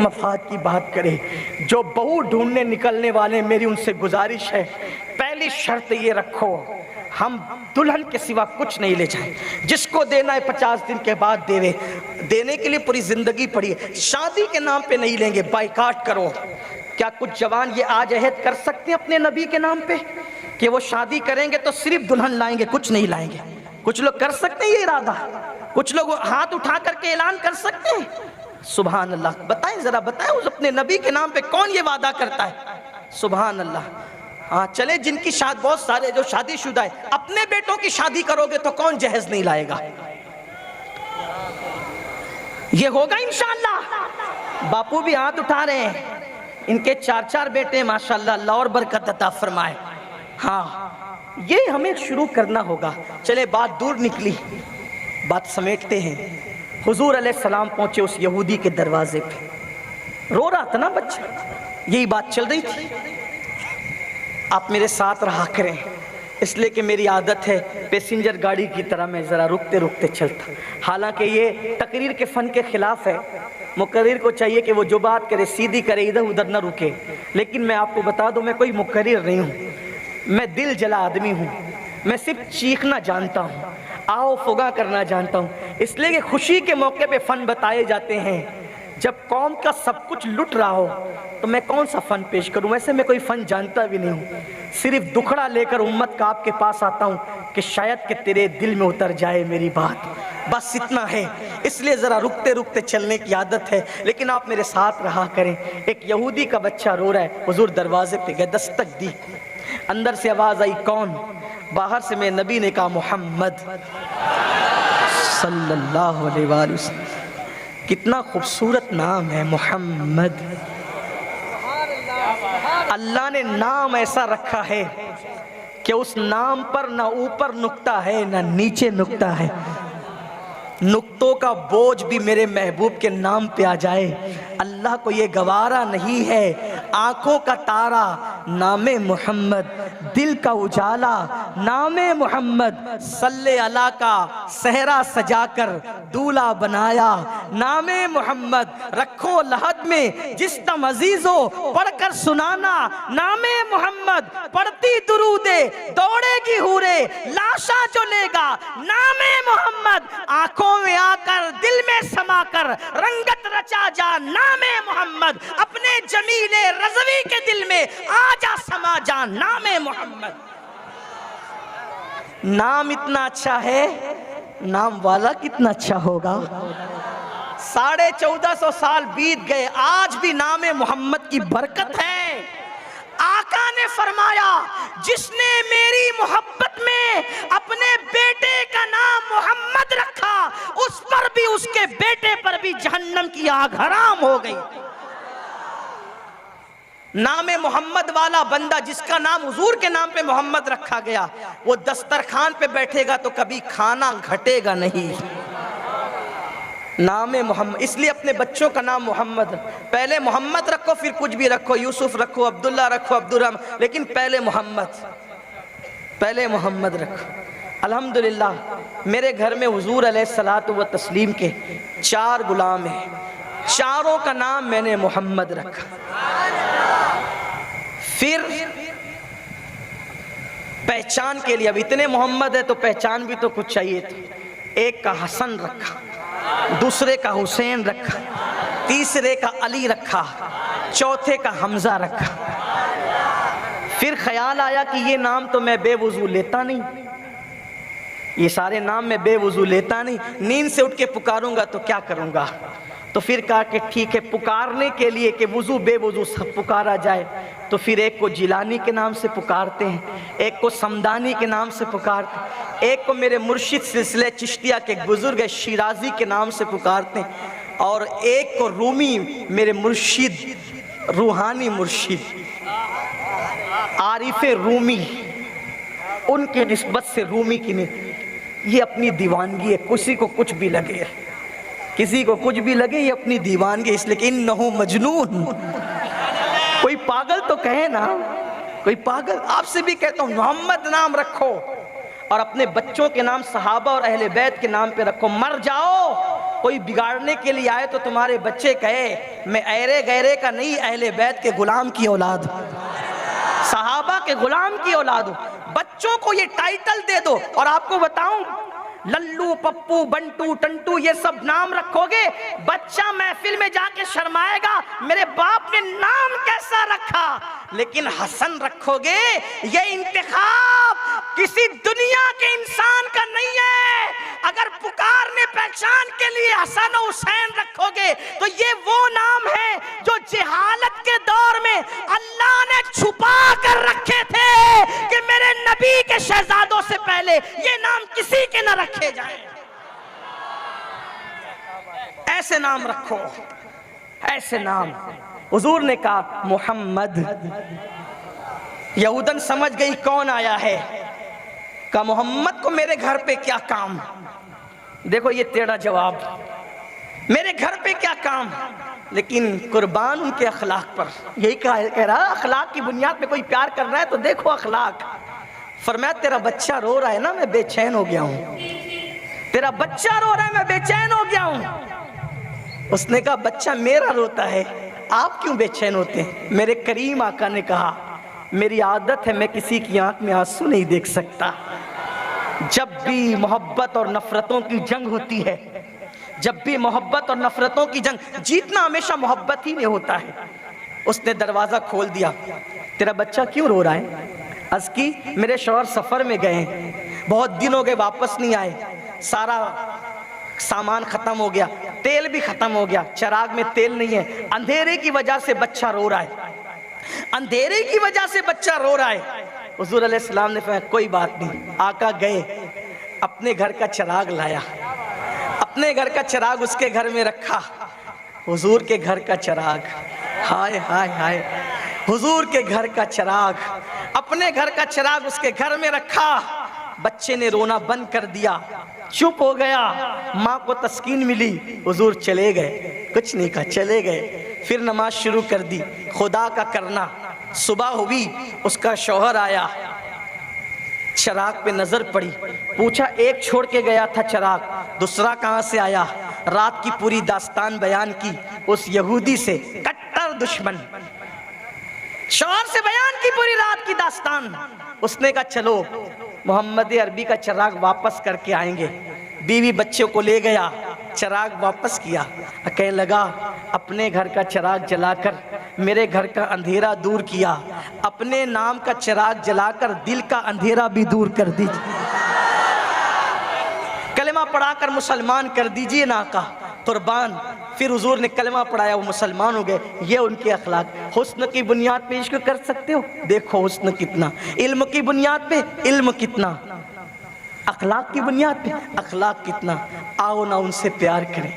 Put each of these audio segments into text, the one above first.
مفاد کی بات کرے. جو بہو ڈھونڈنے نکلنے والے میری ان سے گزارش ہے، پہلی شرط یہ رکھو ہم دلہن کے سوا کچھ نہیں لے جائیں. جس کو دینا ہے 50 دن کے بعد دے. دینے کے لیے پوری زندگی پڑی ہے. شادی کے نام پہ نہیں لیں گے، بائیکاٹ کرو. کیا کچھ جوان یہ آج عہد کر سکتے ہیں اپنے نبی کے نام پہ کہ وہ شادی کریں گے تو صرف دلہن لائیں گے، کچھ نہیں لائیں گے؟ کچھ لوگ کر سکتے ہیں یہ ارادہ؟ کچھ لوگ ہاتھ اٹھا کر کے اعلان کر سکتے ہیں؟ سبحان اللہ. بتائیں ذرا، بتائیں اس اپنے نبی کے نام پہ کون یہ وعدہ کرتا ہے؟ سبحان اللہ. ہاں چلے جن کی بہت سارے جو شادی شدہ ہے، اپنے بیٹوں کی شادی کرو گے تو کون جہیز نہیں لائے گا؟ یہ ہوگا انشاءاللہ. باپو بھی ہاتھ اٹھا رہے ہیں، ان کے 4 بیٹے ہیں ماشاءاللہ، اللہ اور برکت عطا فرمائے. ہاں یہ ہمیں شروع کرنا ہوگا. چلے بات دور نکلی، بات سمیٹتے ہیں. حضور علیہ السلام پہنچے اس یہودی کے دروازے پہ. رو رہا تھا نا بچہ، یہی بات چل رہی تھی. آپ میرے ساتھ رہا کریں، اس لیے کہ میری عادت ہے پیسنجر گاڑی کی طرح میں ذرا رکتے رکتے چلتا. حالانکہ یہ تقریر کے فن کے خلاف ہے. مقرر کو چاہیے کہ وہ جو بات کرے سیدھی کرے، ادھر ادھر نہ رکے. لیکن میں آپ کو بتا دوں میں کوئی مقرر نہیں ہوں، میں دل جلا آدمی ہوں. میں صرف چیخنا جانتا ہوں، آؤ فغا کرنا جانتا ہوں. اس لیے کہ خوشی کے موقع پہ فن بتائے جاتے ہیں. جب قوم کا سب کچھ لٹ رہا ہو تو میں کون سا فن پیش کروں؟ ویسے میں کوئی فن جانتا بھی نہیں ہوں. صرف دکھڑا لے کر امت کا آپ کے پاس آتا ہوں کہ شاید کہ تیرے دل میں اتر جائے میری بات. بس اتنا ہے. اس لیے ذرا رکتے رکتے چلنے کی عادت ہے، لیکن آپ میرے ساتھ رہا کریں. ایک یہودی کا بچہ رو رہا ہے. حضور دروازے پہ گئے، دستک دی. اندر سے آواز آئی کون؟ باہر سے میں نبی نے کہا محمد صلی اللہ علیہ وآلہ وسلم. کتنا خوبصورت نام ہے محمد. اللہ نے نام ایسا رکھا ہے کہ اس نام پر نہ اوپر نقطہ ہے نہ نیچے نقطہ ہے. نقطوں کا بوجھ بھی میرے محبوب کے نام پہ آ جائے اللہ کو یہ گوارا نہیں ہے. آنکھوں کا تارا نام محمد، دل کا اجالا نام محمد. صلی اللہ کا صحرا سجا کر دولہا بنایا نام محمد. رکھو لحد میں جس دم عزیزو پڑھ کر سنانا نام محمد. پڑھتی درودے دوڑے گی حورے لاشا جو لے گا نام محمد. آنکھوں میں آ کر دل میں سما کر رنگت رچا جا نام محمد. اپنے جمیل رضوی کے دل میں آ جا سما جا نام محمد. نام اتنا اچھا ہے، نام والا کتنا اچھا ہوگا. 1450 سال بیت گئے، آج بھی نام محمد کی برکت ہے. آقا نے فرمایا جس نے میری محبت میں اپنے بیٹے کا نام محمد رکھا، اس پر بھی اس کے بیٹے پر بھی جہنم کی آگ حرام ہو گئی. نام محمد والا بندہ جس کا نام حضور کے نام پہ محمد رکھا گیا، وہ دسترخوان پہ بیٹھے گا تو کبھی کھانا گھٹے گا نہیں. نام محمد، اس لیے اپنے بچوں کا نام محمد. پہلے محمد رکھو پھر کچھ بھی رکھو، یوسف رکھو، عبداللہ رکھو، عبدالرحمن، لیکن پہلے محمد رکھو. الحمدللہ میرے گھر میں حضور علیہ الصلوۃ والتسلیم کے 4 غلام ہیں، چاروں کا نام میں نے محمد رکھا. پھر پہچان کے لیے اب اتنے محمد ہے تو پہچان بھی تو کچھ چاہیے تھی. ایک کا حسن رکھا، دوسرے کا حسین رکھا، تیسرے کا علی رکھا، چوتھے کا حمزہ رکھا. پھر خیال آیا کہ یہ نام تو میں بے وضو لیتا نہیں، یہ سارے نام میں بے وضو لیتا نہیں، نیند سے اٹھ کے پکاروں گا تو کیا کروں گا. تو پھر کہا کہ ٹھیک ہے، پکارنے کے لیے کہ وضو بے وضو سب پکارا جائے تو پھر ایک کو جیلانی کے نام سے پکارتے ہیں، ایک کو سمدانی کے نام سے پکارتے ہیں، ایک کو میرے مرشد سلسلہ چشتیہ کے بزرگ شیرازی کے نام سے پکارتے ہیں، اور ایک کو رومی میرے مرشد روحانی مرشد عارف رومی، ان کی نسبت سے رومی کی نسبت. یہ اپنی دیوانگی ہے، کسی کو کچھ بھی لگے، کسی کو کچھ بھی لگے، یہ اپنی دیوانگی. اس لیے کہ انہو مجنون، کوئی پاگل تو کہے نا، کوئی پاگل. آپ سے بھی کہتا ہوں محمد نام رکھو اور اپنے بچوں کے نام صحابہ اور اہل بیت کے نام پہ رکھو. مر جاؤ کوئی بگاڑنے کے لیے آئے تو تمہارے بچے کہے میں ایرے غیرے کا نہیں، اہل بیت کے غلام کی اولاد ہوں، صحابہ کے غلام کی اولاد ہوں۔ بچوں کو یہ ٹائٹل دے دو، اور آپ کو بتاؤں للو، پپو، بنٹو، ٹنٹو یہ سب نام رکھو گے، بچہ محفل میں جا کے شرمائے گا میرے باپ نے نام کیسا رکھا۔ لیکن حسن رکھو گے، یہ انتخاب کسی دنیا کے انسان کا نہیں ہے۔ اگر پکارنے پہچان کے لیے حسن و حسین رکھو گے تو یہ وہ نام ہے جو جہالت کے دور میں اللہ نے چھپا کر رکھے تھے کہ میرے نبی کے شہزادوں سے پہلے یہ نام کسی کے نہ رکھے جائیں۔ ایسے نام رکھو، ایسے نام۔ حضور نے کہا محمد، یہودن سمجھ گئی کون آیا ہے، کہا محمد کو میرے گھر پہ کیا کام؟ دیکھو یہ تیرا جواب، میرے گھر پہ کیا کام؟ لیکن قربان ان کے اخلاق پر، یہی کہہ رہا اخلاق کی بنیاد پہ کوئی پیار کر رہا ہے تو دیکھو اخلاق۔ فرمایا تیرا بچہ رو رہا ہے نا، میں بے چین ہو گیا ہوں، تیرا بچہ رو رہا ہے میں بے چین ہو گیا ہوں۔ اس نے کہا بچہ میرا روتا ہے، آپ کیوں بے چین ہوتے ہیں؟ میرے کریم آقا نے کہا میری عادت ہے میں کسی کی آنکھ میں آنسو نہیں دیکھ سکتا۔ جب بھی محبت اور نفرتوں کی جنگ ہوتی ہے، جب بھی محبت اور نفرتوں کی جنگ، جیتنا ہمیشہ محبت ہی میں ہوتا ہے۔ اس نے دروازہ کھول دیا، تیرا بچہ کیوں رو رہا ہے؟ عرض کی میرے شوہر سفر میں گئے ہیں، بہت دن ہو گئے واپس نہیں آئے، سارا سامان ختم ہو گیا، تیل بھی ختم ہو گیا، چراغ میں تیل نہیں ہے، اندھیرے کی وجہ سے بچہ رو رہا ہے، اندھیرے کی وجہ سے بچہ رو رہا ہے۔ حضور علیہ السلام نے فرمایا کوئی بات نہیں۔ آقا گئے، اپنے گھر کا چراغ لایا، اپنے گھر کا چراغ اس کے گھر میں رکھا۔ حضور کے گھر کا چراغ، ہائے ہائے ہائے، حضور کے گھر کا چراغ، اپنے گھر کا چراغ اس کے گھر میں رکھا۔ بچے نے رونا بند کر دیا، چپ ہو گیا، ماں کو تسکین ملی، حضور چلے گئے، کچھ نہیں کہا، چلے گئے۔ پھر نماز شروع کر دی، خدا کا کرنا۔ صبح ہوئی، اس کا شوہر آیا، چراغ پہ نظر پڑی، پوچھا ایک چھوڑ کے گیا تھا چراغ، دوسرا کہاں سے آیا؟ رات کی پوری داستان بیان کی اس یہودی سے، کٹر دشمن، شوہر سے بیان کی پوری رات کی داستان۔ اس نے کہا چلو محمد عربی کا چراغ واپس کر کے آئیں گے۔ بیوی بچوں کو لے گیا، چراغ واپس کیا، کہنے لگا اپنے گھر کا چراغ جلا کر میرے گھر کا اندھیرا دور کیا، اپنے نام کا چراغ جلا کر دل کا اندھیرا بھی دور کر دیجیے، کلمہ پڑھا کر مسلمان کر دیجیے نا آقا قربان۔ پھر حضور نے کلمہ پڑھایا، وہ مسلمان ہو گئے۔ یہ ان کے اخلاق۔ حسن کی بنیاد پہ عشق کر سکتے ہو؟ دیکھو حسن کتنا، علم کی بنیاد پہ علم کتنا، اخلاق کی بنیاد پہ اخلاق کتنا۔ آؤ نہ ان سے پیار کریں،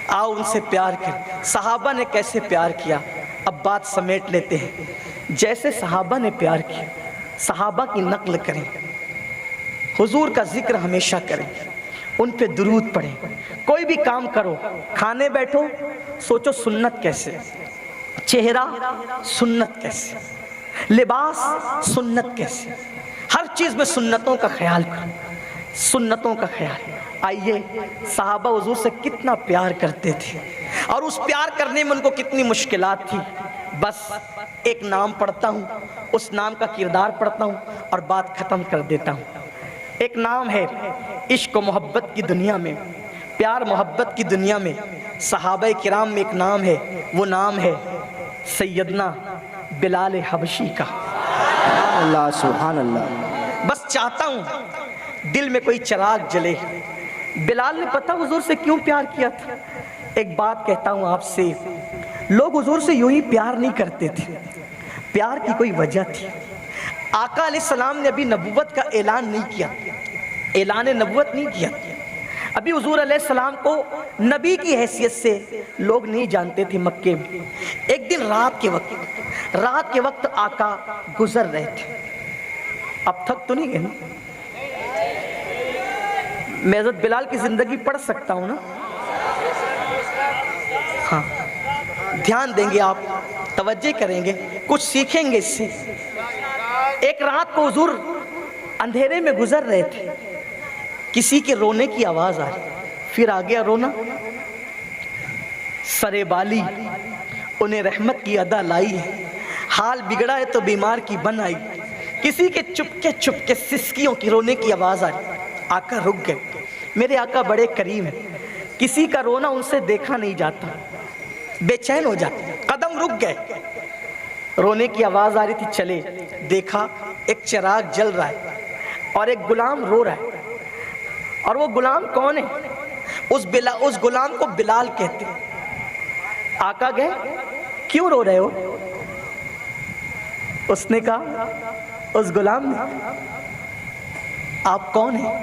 آؤ ان سے پیار کریں۔ صحابہ نے کیسے پیار کیا؟ اب بات سمیٹ لیتے ہیں۔ جیسے صحابہ نے پیار کیا، صحابہ کی نقل کریں، حضور کا ذکر ہمیشہ کریں، ان پہ درود پڑھیں۔ کوئی بھی کام کرو، کھانے بیٹھو سوچو سنت کیسے، چہرہ سنت کیسے، لباس سنت کیسے، ہر چیز میں سنتوں کا خیال کرو، سنتوں کا خیال۔ آئیے صحابہ حضور سے کتنا پیار کرتے تھے، اور اس پیار کرنے میں ان کو کتنی مشکلات تھی۔ بس ایک نام پڑھتا ہوں، اس نام کا کردار پڑھتا ہوں اور بات ختم کر دیتا ہوں۔ ایک نام ہے عشق و محبت کی دنیا میں، پیار محبت کی دنیا میں، صحابہ کرام میں ایک نام ہے، وہ نام ہے سیدنا بلال حبشی کا۔ اللہ سبحان اللہ۔ بس چاہتا ہوں دل میں کوئی چراغ جلے۔ بلال نے پتہ حضور سے کیوں پیار کیا تھا؟ ایک بات کہتا ہوں آپ سے، لوگ حضور سے یوں ہی پیار نہیں کرتے تھے، پیار کی کوئی وجہ تھی۔ آقا علیہ السلام نے ابھی نبوت کا اعلان نہیں کیا، اعلان نبوت نہیں کیا، ابھی حضور علیہ السلام کو نبی کی حیثیت سے لوگ نہیں جانتے تھے مکے میں۔ ایک دن رات کے وقت آقا گزر رہے تھے۔ اب تک تو نہیں گئے نا؟ میں حضرت بلال کی زندگی پڑھ سکتا ہوں نا؟ ہاں، دھیان دیں گے آپ، توجہ کریں گے، کچھ سیکھیں گے اس سے۔ ایک رات کو حضور اندھیرے میں گزر رہے تھے، کسی کے رونے کی آواز آ رہی، پھر آ گیا رونا. سرے بالی انہیں رحمت کی ادا لائی ہے, حال بگڑا ہے تو بیمار کی بن آئی. کسی کے چپکے سسکیوں کی رونے کی آواز آئی. آقا رک گئے. میرے آقا بڑے کریم ہیں, کسی کا رونا ان سے دیکھا نہیں جاتا, بے چین ہو جاتے. قدم رک گئے, رونے کی آواز آ رہی تھی. چلے, دیکھا ایک چراغ جل رہا ہے اور ایک غلام رو رہا ہے. اور وہ غلام کون ہے؟ اس غلام کو بلال کہتے ہیں. آقا گئے, کیوں رو رہے ہو؟ اس نے کہا, اس غلام نے, آپ کون ہیں؟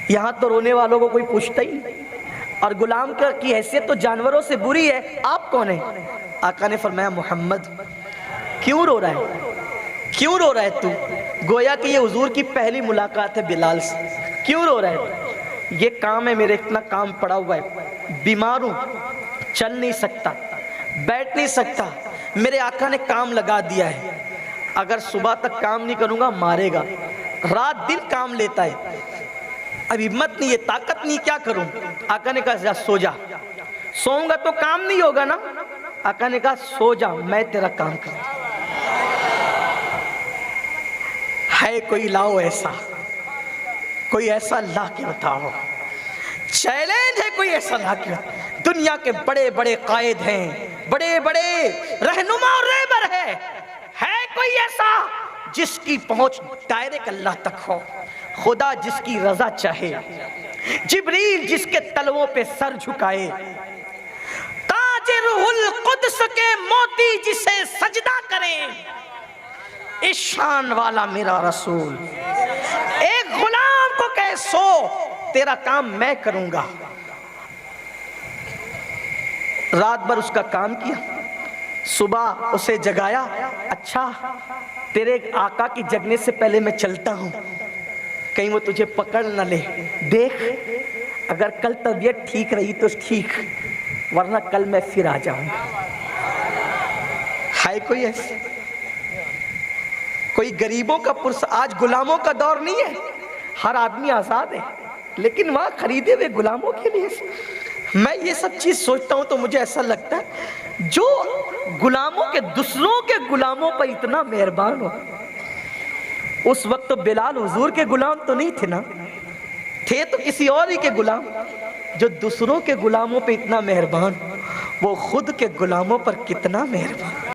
یہاں تو رونے والوں کو کوئی پوچھتا ہی نہیں, اور غلام کی حیثیت تو جانوروں سے بری ہے, آپ کون ہیں؟ آقا نے فرمایا محمد. کیوں رو رہا ہے؟ کیوں رو رہا ہے تو؟ گویا کہ یہ حضور کی پہلی ملاقات ہے بلال سے. کیوں رو رہا ہے؟ یہ کام ہے میرے, اتنا کام پڑا ہوا ہے, بیمار ہوں, چل نہیں سکتا, بیٹھ نہیں سکتا. میرے آقا نے کام لگا دیا ہے, اگر صبح تک کام نہیں کروں گا مارے گا. رات دن کام لیتا ہے, اب ہمت نہیں ہے, طاقت نہیں, کیا کروں؟ آقا نے کہا جا سو جا. سوؤں گا تو کام نہیں ہوگا نا. آقا نے کہا سو جا, میں تیرا کام کروں. ہے کوئی لاؤ ایسا, کوئی ایسا لا کے بتاؤ. چیلنج ہے کوئی ایسا لا کے. دنیا کے بڑے بڑے قائد ہیں, بڑے بڑے رہنما اور رہبر ہے کوئی ایسا جس کی پہنچ ڈائریکٹ اللہ تک ہو؟ خدا جس کی رضا چاہے, جبریل جس کے تلووں پہ سر جھکائے, تاج روح القدس کے موتی جسے سجدہ کرے, اس شان والا میرا رسول. ایک غلام کو کہے سو, تیرا کام میں کروں گا. رات بھر اس کا کام کیا, صبح اسے جگایا. اچھا تیرے آقا کی جگنے سے پہلے میں چلتا ہوں, کہیں وہ تجھے پکڑ نہ لے. دیکھ اگر کل طبیعت ٹھیک رہی تو ٹھیک, ورنہ کل میں پھر آ جاؤں گا. ہے کوئی ایسے, کوئی غریبوں کا پرس. آج غلاموں کا دور نہیں ہے, ہر آدمی آزاد ہے, لیکن وہاں خریدے ہوئے غلاموں کے لیے. میں یہ سب چیز سوچتا ہوں تو مجھے ایسا لگتا ہے جو غلاموں کے, دوسروں کے غلاموں پر اتنا مہربان ہو. اس وقت تو بلال حضور کے غلام تو نہیں تھے نا, تھے تو کسی اور ہی کے غلام. جو دوسروں کے غلاموں پہ اتنا مہربان, وہ خود کے غلاموں پر کتنا مہربان.